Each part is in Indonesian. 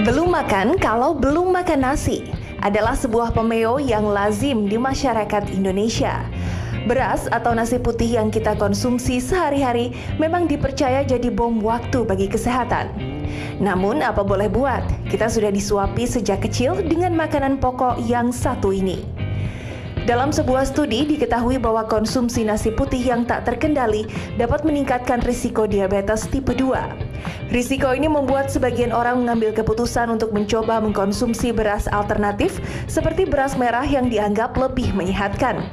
Belum makan kalau belum makan nasi adalah sebuah pemeo yang lazim di masyarakat Indonesia. Beras atau nasi putih yang kita konsumsi sehari-hari memang dipercaya jadi bom waktu bagi kesehatan. Namun apa boleh buat, kita sudah disuapi sejak kecil dengan makanan pokok yang satu ini. Dalam sebuah studi diketahui bahwa konsumsi nasi putih yang tak terkendali dapat meningkatkan risiko diabetes tipe 2. Risiko ini membuat sebagian orang mengambil keputusan untuk mencoba mengkonsumsi beras alternatif seperti beras merah yang dianggap lebih menyehatkan.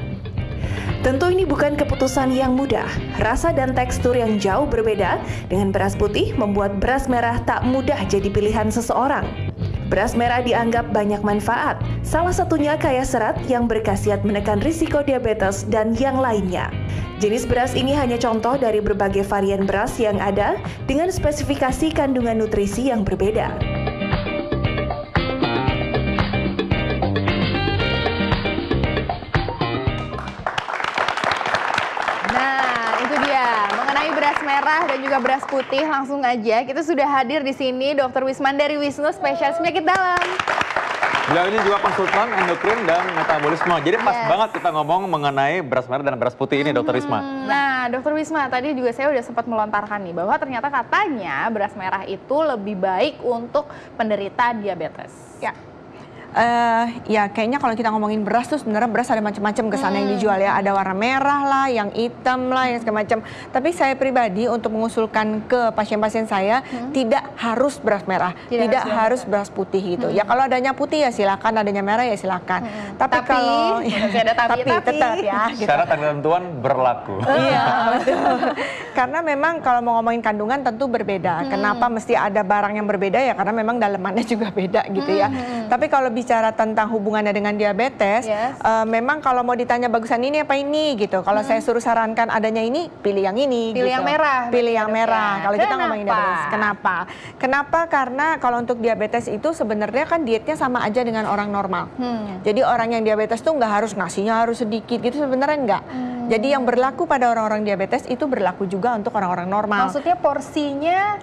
Tentu ini bukan keputusan yang mudah. Rasa dan tekstur yang jauh berbeda dengan beras putih membuat beras merah tak mudah jadi pilihan seseorang. Beras merah dianggap banyak manfaat, salah satunya kaya serat yang berkhasiat menekan risiko diabetes dan yang lainnya. Jenis beras ini hanya contoh dari berbagai varian beras yang ada dengan spesifikasi kandungan nutrisi yang berbeda. Beras merah dan juga beras putih, langsung aja kita sudah hadir di sini Dr. Wisman dari Wisnu, spesialis penyakit dalam. Beliau ini juga konsultan endokrin dan metabolisme. Jadi pas banget kita ngomong mengenai beras merah dan beras putih ini, Dr. Wisma. Nah, Dr. Wisma, tadi juga saya udah sempat melontarkan nih bahwa ternyata katanya beras merah itu lebih baik untuk penderita diabetes. Ya. Ya kayaknya kalau kita ngomongin beras tuh sebenarnya beras ada macam-macam kesan yang dijual ya, ada warna merah lah, yang hitam lah, yang segala macam. Tapi saya pribadi untuk mengusulkan ke pasien-pasien saya tidak harus beras merah, tidak harus beras putih gitu. Ya kalau adanya putih ya silakan, adanya merah ya silakan. Tapi kalau ada tapi tetap ya. Gitu. Syarat dan ketentuan berlaku. Iya betul. Karena memang kalau mau ngomongin kandungan tentu berbeda. Kenapa mesti ada barang yang berbeda ya? Karena memang dalemannya juga beda gitu ya. Tapi kalau bicara tentang hubungannya dengan diabetes, memang kalau mau ditanya bagusan ini apa ini gitu. Kalau saya suruh sarankan adanya ini, pilih yang ini. Pilih gitu. yang merah. Pilih yang merah. Kalau kita ngomongin diabetes, Kenapa? Kenapa? Karena kalau untuk diabetes itu sebenarnya kan dietnya sama aja dengan orang normal. Jadi orang yang diabetes tuh nggak harus nasinya harus sedikit gitu, sebenarnya nggak. Jadi yang berlaku pada orang-orang diabetes itu berlaku juga untuk orang-orang normal. Maksudnya porsinya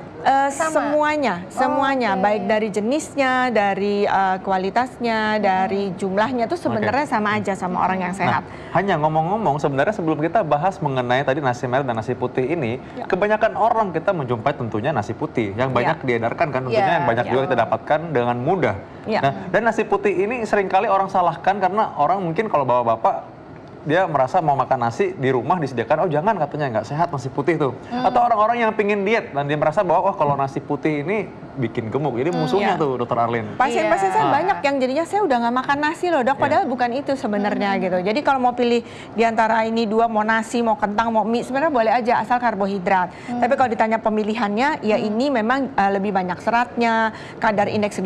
semuanya, baik dari jenisnya, dari kualitasnya, dari jumlahnya tuh sebenarnya sama aja sama orang yang sehat. Nah, hanya ngomong-ngomong sebenarnya sebelum kita bahas mengenai tadi nasi merah dan nasi putih ini, kebanyakan orang kita menjumpai tentunya nasi putih yang banyak diedarkan kan, tentunya yang banyak juga kita dapatkan dengan mudah. Nah, dan nasi putih ini seringkali orang salahkan karena orang mungkin kalau bawa bapak dia merasa mau makan nasi di rumah disediakan, oh jangan katanya nggak sehat nasi putih tuh. Atau orang-orang yang pingin diet dan dia merasa bahwa kalau nasi putih ini bikin gemuk, jadi musuhnya tuh Dr. Arlin. Pasien-pasien saya banyak yang jadinya saya udah nggak makan nasi loh dok, padahal bukan itu sebenarnya gitu. Jadi kalau mau pilih di antara ini dua, mau nasi, mau kentang, mau mie, sebenarnya boleh aja asal karbohidrat. Tapi kalau ditanya pemilihannya, ya ini memang lebih banyak seratnya, kadar indeks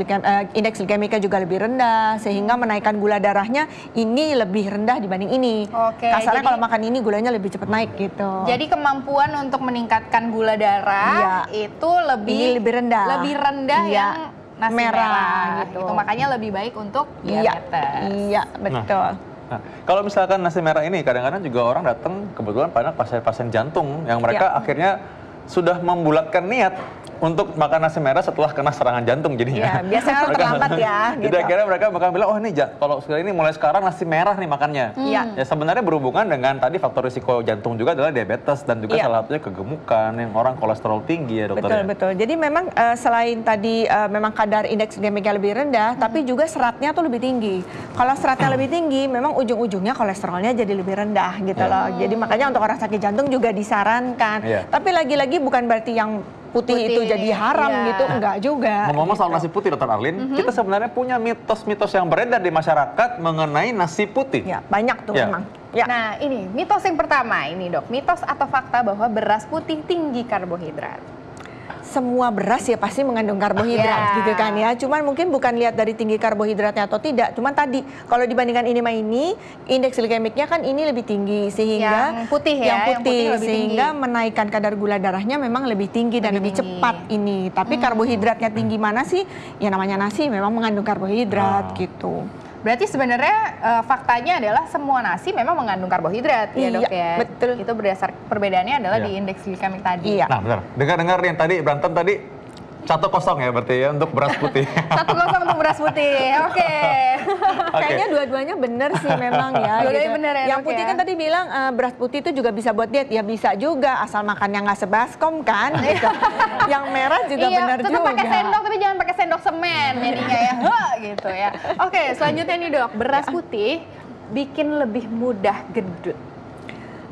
glikemika juga lebih rendah, sehingga menaikkan gula darahnya ini lebih rendah dibanding ini. Kasarnya kalau makan ini gulanya lebih cepat naik gitu. Jadi kemampuan untuk meningkatkan gula darah itu lebih rendah. Yang nasi merah gitu. Makanya lebih baik untuk diabetes. Iya, betul. Nah, kalau misalkan nasi merah ini kadang-kadang juga orang datang kebetulan pada pasien-pasien jantung yang mereka akhirnya sudah membulatkan niat untuk makan nasi merah setelah kena serangan jantung jadinya. Biasanya terlambat ya. Gitu. Jadi akhirnya mereka bakal bilang, oh ini kalau sekali ini mulai sekarang nasi merah nih makannya. Ya sebenarnya berhubungan dengan tadi faktor risiko jantung juga adalah diabetes dan juga salah satunya kegemukan yang orang kolesterol tinggi ya dokter. Betul. Jadi memang selain tadi memang kadar indeks glikemika lebih rendah, tapi juga seratnya tuh lebih tinggi. Kalau seratnya lebih tinggi, memang ujung-ujungnya kolesterolnya jadi lebih rendah gitu loh. Jadi makanya untuk orang sakit jantung juga disarankan. Tapi lagi-lagi bukan berarti yang putih itu jadi haram gitu, enggak juga. Ngomong-ngomong soal nasi putih Dr. Arlin, kita sebenarnya punya mitos-mitos yang beredar di masyarakat mengenai nasi putih. Ya, banyak tuh memang. Nah ini, mitos yang pertama ini dok, mitos atau fakta bahwa beras putih tinggi karbohidrat? semua beras ya pasti mengandung karbohidrat gitu kan ya. Cuman mungkin bukan lihat dari tinggi karbohidratnya atau tidak. Cuman tadi kalau dibandingkan ini sama ini, indeks glikemiknya kan ini lebih tinggi sehingga yang putih sehingga menaikkan kadar gula darahnya memang lebih tinggi dan lebih cepat ini. Tapi karbohidratnya tinggi mana sih? Ya namanya nasi memang mengandung karbohidrat gitu. Berarti sebenarnya faktanya adalah semua nasi memang mengandung karbohidrat ya dok ya? Betul. Itu berdasar perbedaannya adalah di indeks glikemik tadi. Nah benar, dengar-dengar yang tadi berantem tadi 1-0 ya berarti ya untuk beras putih. 1-0 untuk beras putih, oke. Kayaknya dua-duanya bener sih memang ya. Dua-duanya gitu. bener ya, yang putih kan tadi bilang beras putih itu juga bisa buat diet, ya bisa juga asal makannya nggak sebaskom kan. Gitu. Yang merah juga bener juga. Tetap pakai sendok tapi jangan pakai sendok semen jadinya ya, gitu ya. Oke, selanjutnya nih dok, beras putih bikin lebih mudah gendut.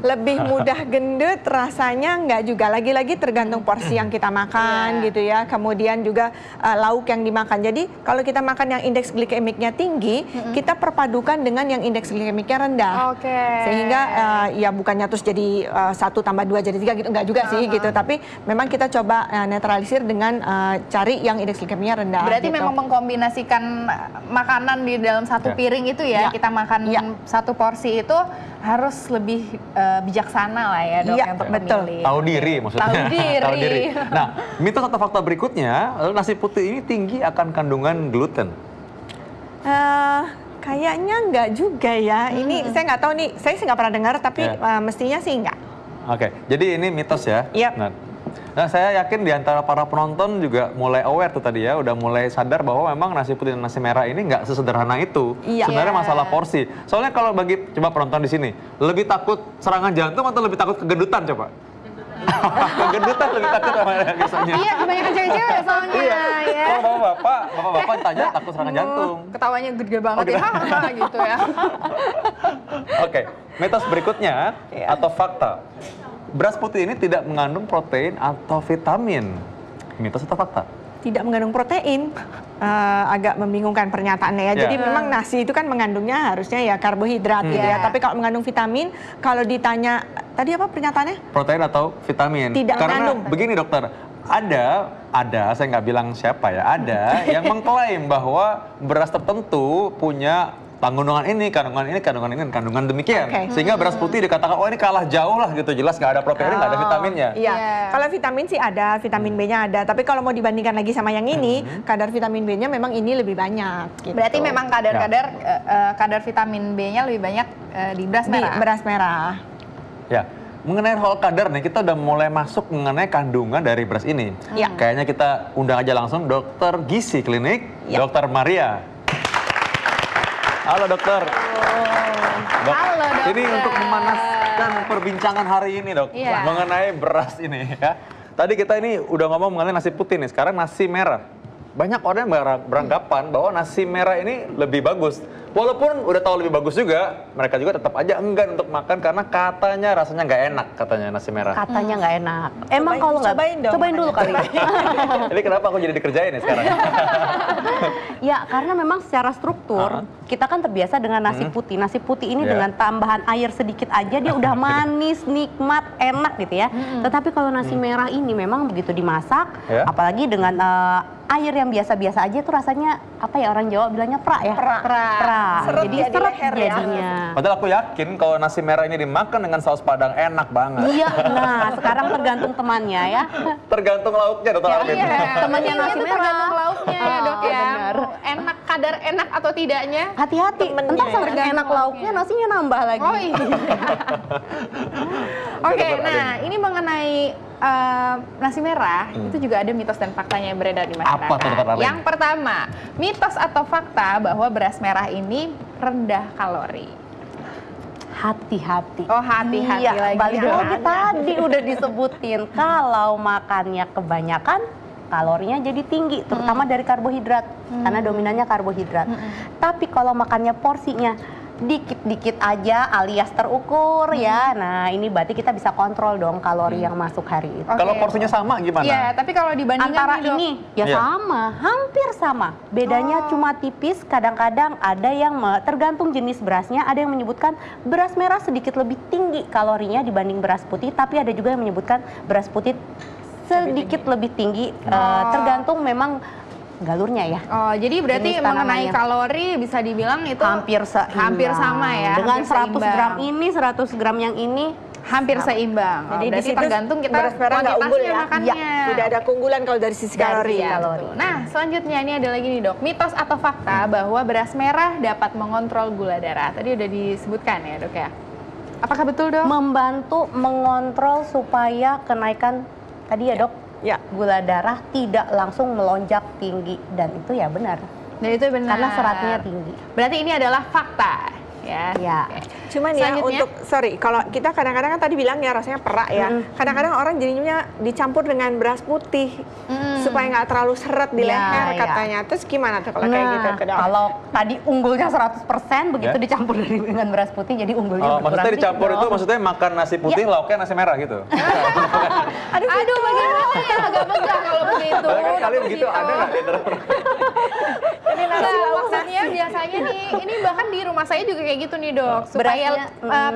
Lebih mudah gendut rasanya nggak juga, lagi-lagi tergantung porsi yang kita makan gitu ya, kemudian juga lauk yang dimakan. Jadi kalau kita makan yang indeks glikemiknya tinggi, kita perpadukan dengan yang indeks glikemiknya rendah, sehingga ya bukannya terus jadi 1 tambah 2 jadi 3 gitu, nggak juga sih gitu, tapi memang kita coba netralisir dengan cari yang indeks glikemiknya rendah. Berarti gitu. memang mengkombinasikan makanan di dalam satu piring itu ya, kita makan satu porsi itu harus lebih bijaksana lah ya dok untuk memilih. Tahu diri maksudnya. Tahu diri. Nah, mitos atau fakta berikutnya, nasi putih ini tinggi akan kandungan gluten. Kayaknya nggak juga ya. Ini saya nggak tahu nih. Saya sih nggak pernah dengar, tapi mestinya sih nggak. Oke, jadi ini mitos ya. Nah, saya yakin di antara para penonton juga mulai aware tuh tadi ya, udah mulai sadar bahwa memang nasi putih dan nasi merah ini nggak sesederhana itu. Sebenarnya masalah porsi. Soalnya kalau bagi coba penonton di sini, lebih takut serangan jantung atau lebih takut kegendutan coba? Kegendutan lebih takut sama biasanya. Iya, kebanyakan cewek-cewek soalnya. Ya. Kalau bapak-bapak tanya takut serangan jantung. Ketawanya gede banget ya, gitu ya. Oke, mitos berikutnya atau fakta. Beras putih ini tidak mengandung protein atau vitamin. Mitos atau fakta? Tidak mengandung protein. Agak membingungkan pernyataannya ya. Jadi memang nasi itu kan mengandungnya harusnya ya karbohidrat gitu ya. Tapi kalau mengandung vitamin, kalau ditanya tadi apa pernyataannya? Protein atau vitamin? Tidak mengandung. Begini dokter, ada, saya nggak bilang siapa ya, ada yang mengklaim bahwa beras tertentu punya kandungan ini, kandungan demikian. Sehingga beras putih dikatakan, oh ini kalah jauh lah gitu, jelas nggak ada proteinnya, nggak ada vitaminnya. Iya, kalau vitamin sih ada, vitamin B-nya ada. Tapi kalau mau dibandingkan lagi sama yang ini, kadar vitamin B-nya memang ini lebih banyak. Gitu. Berarti memang kadar vitamin B-nya lebih banyak di beras merah? Di beras merah. Ya. Mengenai whole kadar nih, kita udah mulai masuk mengenai kandungan dari beras ini. Kayaknya kita undang aja langsung Dokter Gizi Klinik, Dokter Maria. Halo dokter. Dok, halo dokter. Ini untuk memanaskan perbincangan hari ini dok, mengenai beras ini ya. Tadi kita ini udah ngomong mengenai nasi putih nih, sekarang nasi merah. Banyak orang yang beranggapan bahwa nasi merah ini lebih bagus. Walaupun udah tahu lebih bagus juga, mereka juga tetap aja enggan untuk makan karena katanya rasanya nggak enak, katanya nasi merah. Katanya nggak enak. Emang kalau nggak, cobain dulu kali. Jadi kenapa aku jadi dikerjain ya sekarang? Ya karena memang secara struktur kita kan terbiasa dengan nasi putih. Nasi putih ini dengan tambahan air sedikit aja dia udah manis, nikmat, enak gitu ya. Tetapi kalau nasi merah ini memang begitu dimasak, apalagi dengan air yang biasa-biasa aja tuh rasanya apa ya, orang Jawa bilangnya pra ya. Pra. Seret jadi ya, seret jadinya. Padahal aku yakin kalau nasi merah ini dimakan dengan saus padang enak banget. Iya, nah sekarang tergantung temannya ya. Tergantung lauknya dokter Arvin. Temannya nasi merah. Tergantung lauknya ya dok ya. Enak, kadar enak atau tidaknya. Hati-hati, entar saking enak lauknya nasinya nambah lagi. Oh iya. Oke, nah ini mengenai nasi merah itu juga ada mitos dan faktanya yang beredar di masyarakat. Apa tuh, yang pertama, mitos atau fakta bahwa beras merah ini rendah kalori. Hati-hati. Oh hati-hati lagi. Balik lagi tadi udah disebutin kalau makannya kebanyakan kalorinya jadi tinggi, terutama dari karbohidrat karena dominannya karbohidrat. Tapi kalau makannya porsinya dikit-dikit aja alias terukur ya. Nah, ini berarti kita bisa kontrol dong kalori yang masuk hari itu. Kalau porsinya sama gimana? Iya, tapi kalau dibandingkan antara ini ya sama, hampir sama. Bedanya cuma tipis, kadang-kadang ada yang tergantung jenis berasnya, ada yang menyebutkan beras merah sedikit lebih tinggi kalorinya dibanding beras putih, tapi ada juga yang menyebutkan beras putih sedikit lebih tinggi, tergantung memang galurnya ya. Oh, jadi berarti mengenai kalori bisa dibilang itu hampir sama ya. Dengan 100 gram ini, 100 gram yang ini hampir seimbang. Jadi berarti tergantung kita beras merah nggak unggul ya. Makannya. Tidak ada keunggulan kalau dari sisi kalori. Nah, selanjutnya ini ada lagi nih dok, mitos atau fakta bahwa beras merah dapat mengontrol gula darah. Tadi udah disebutkan ya dok ya. Apakah betul dok? Membantu mengontrol supaya kenaikan tadi ya dok, gula darah tidak langsung melonjak tinggi, dan itu ya benar. Dan itu benar. Karena seratnya tinggi. Berarti ini adalah fakta ya. Okay. Cuman ya untuk kalau kita kadang-kadang kan tadi bilang ya rasanya perak ya. Kadang-kadang orang jadinya dicampur dengan beras putih supaya nggak terlalu seret di leher katanya. Terus gimana tuh kalau kayak gitu? Kalau tadi unggulnya 100% begitu dicampur dengan beras putih jadi unggulnya berkurang. Maksudnya dicampur itu maksudnya makan nasi putih lauknya nasi merah gitu. Aduh bagaimana ya, agak megah kalau begitu. Kali begitu ada nggak? Jadi maksudnya biasanya nih, ini bahkan di rumah saya juga kayak gitu nih dok. Supaya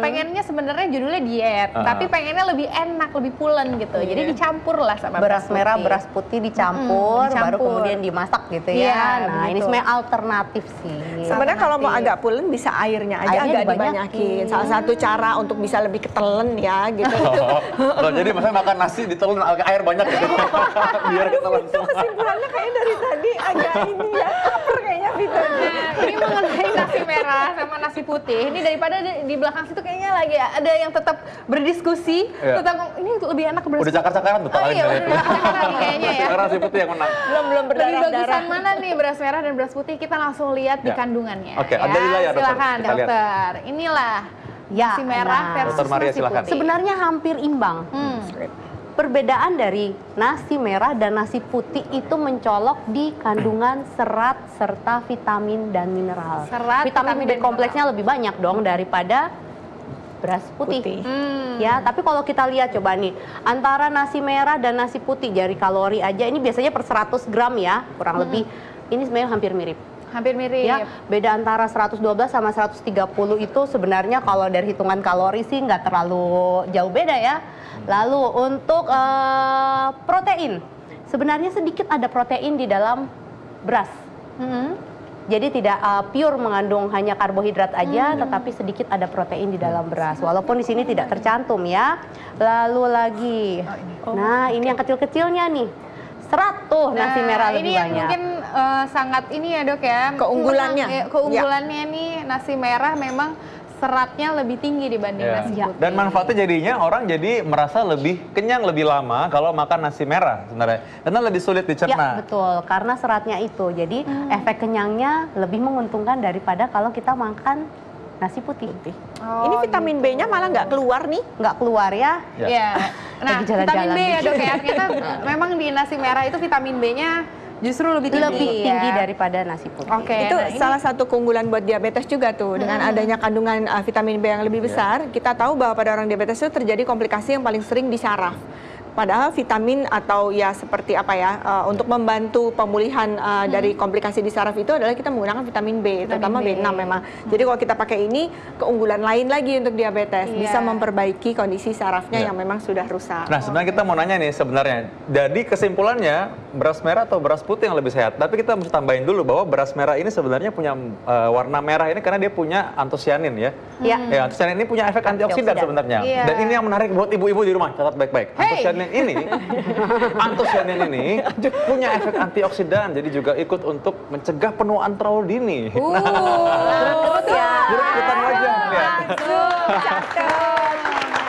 pengennya sebenarnya judulnya diet, tapi pengennya lebih enak, lebih pulen gitu. Jadi dicampur lah sama beras merah, beras putih dicampur, baru kemudian dimasak gitu ya. Nah ini sebenarnya alternatif sih. Sebenarnya kalau mau agak pulen bisa airnya aja agak dibanyakin. Salah satu cara untuk bisa lebih ketelen ya gitu. Jadi maksudnya makan nasi ditelen air banyak gitu. Biar ketelen semua. Kesimpulannya kayak dari tadi agak ini ya. Lapar kayaknya Vito. Ini mengenai nasi merah sama nasi putih. Ini daripada di belakang situ kayaknya lagi ada yang tetap berdiskusi tentang ini lebih enak beras. Udah cakar-cakaran tuh. Oh iya, udah cakar-cakaran kayaknya ya. Sekarang nasi putih yang menang. Belum berdarah-darah. Lebih bagusan mana nih beras merah dan beras putih? Kita langsung lihat di kandungannya. Oke, ada di layar dokter. Silakan dokter. Inilah nasi merah versus nasi putih. Sebenarnya hampir imbang. Perbedaan dari nasi merah dan nasi putih itu mencolok di kandungan serat serta vitamin dan mineral. Vitamin B kompleksnya lebih banyak dong daripada beras putih. Ya, tapi kalau kita lihat coba nih, antara nasi merah dan nasi putih dari kalori aja ini biasanya per 100 gram ya, kurang lebih ini sebenarnya hampir mirip. Hampir mirip. Ya, beda antara 112 sama 130 itu sebenarnya kalau dari hitungan kalori sih nggak terlalu jauh beda ya. Lalu untuk protein, sebenarnya sedikit ada protein di dalam beras. Jadi tidak pure mengandung hanya karbohidrat aja, tetapi sedikit ada protein di dalam beras. Walaupun di sini tidak tercantum ya. Lalu lagi, nah ini yang kecil-kecilnya nih. Serat tuh nasi merah lebih banyak. Ini mungkin sangat ini ya dok ya. Keunggulannya nih nasi merah memang seratnya lebih tinggi dibanding nasi putih. Dan manfaatnya jadinya orang jadi merasa lebih kenyang lebih lama kalau makan nasi merah sebenarnya. Karena lebih sulit dicerna. Ya betul, karena seratnya itu. Jadi efek kenyangnya lebih menguntungkan daripada kalau kita makan nasi putih. Ini vitamin B-nya malah nggak keluar nih? Nggak keluar ya? Iya. Nah, vitamin B ya dok ya. Ternyata memang di nasi merah itu vitamin B-nya justru lebih tinggi daripada nasi putih. Itu salah satu keunggulan buat diabetes juga tuh. Dengan adanya kandungan vitamin B yang lebih besar, kita tahu bahwa pada orang diabetes itu terjadi komplikasi yang paling sering di saraf. Padahal vitamin atau ya seperti apa ya, untuk membantu pemulihan dari komplikasi di saraf itu adalah kita menggunakan vitamin B, terutama B6 memang. Jadi kalau kita pakai ini, keunggulan lain lagi untuk diabetes, bisa memperbaiki kondisi sarafnya yang memang sudah rusak. Nah sebenarnya kita mau nanya nih sebenarnya, jadi kesimpulannya beras merah atau beras putih yang lebih sehat? Tapi kita mesti tambahin dulu bahwa beras merah ini sebenarnya punya warna merah ini karena dia punya antosianin ya. Ya, antosianin ini punya efek antioksidan sebenarnya. Dan ini yang menarik buat ibu-ibu di rumah, catat baik-baik. Antosianin ini punya efek antioksidan, jadi juga ikut untuk mencegah penuaan terlalu dini. Gerut-gerutan wajah.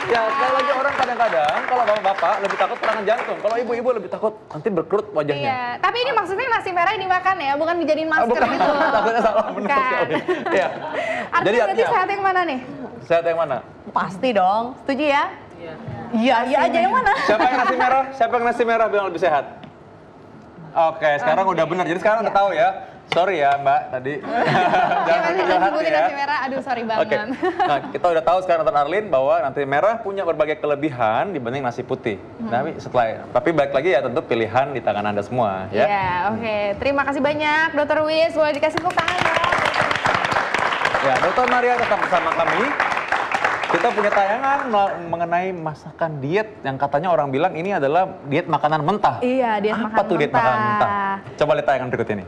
Ya, sekali lagi orang kadang-kadang kalau bapak-bapak lebih takut serangan jantung, kalau ibu-ibu lebih takut nanti berkerut wajahnya. Iya, tapi ini maksudnya nasi merah yang dimakan ya, bukan dijadiin masker gitu. Takutnya salah, benar sekali. Iya. Artinya berarti sehat yang mana nih? Sehat yang mana? Pasti dong, setuju ya? Iya aja yang mana? Siapa yang nasi merah? Siapa yang nasi merah bilang lebih sehat? Oke, sekarang udah benar. Jadi sekarang udah tahu ya. Sorry ya Mbak tadi. Jangan sebutin nasi merah. Aduh sorry banget. Nah kita udah tahu sekarang Dr. Arlin bahwa nasi merah punya berbagai kelebihan dibanding nasi putih. Tapi balik lagi ya tentu pilihan di tangan Anda semua ya. Iya, oke. Terima kasih banyak Dr. Wis. Boleh dikasih tepuk tangan ya. Ya, Dr. Maria tetap bersama kami. Kita punya tayangan mengenai masakan diet yang katanya orang bilang ini adalah diet makanan mentah. Iya, diet Apa makanan tuh diet mentah. makanan mentah? Coba lihat tayangan berikut ini.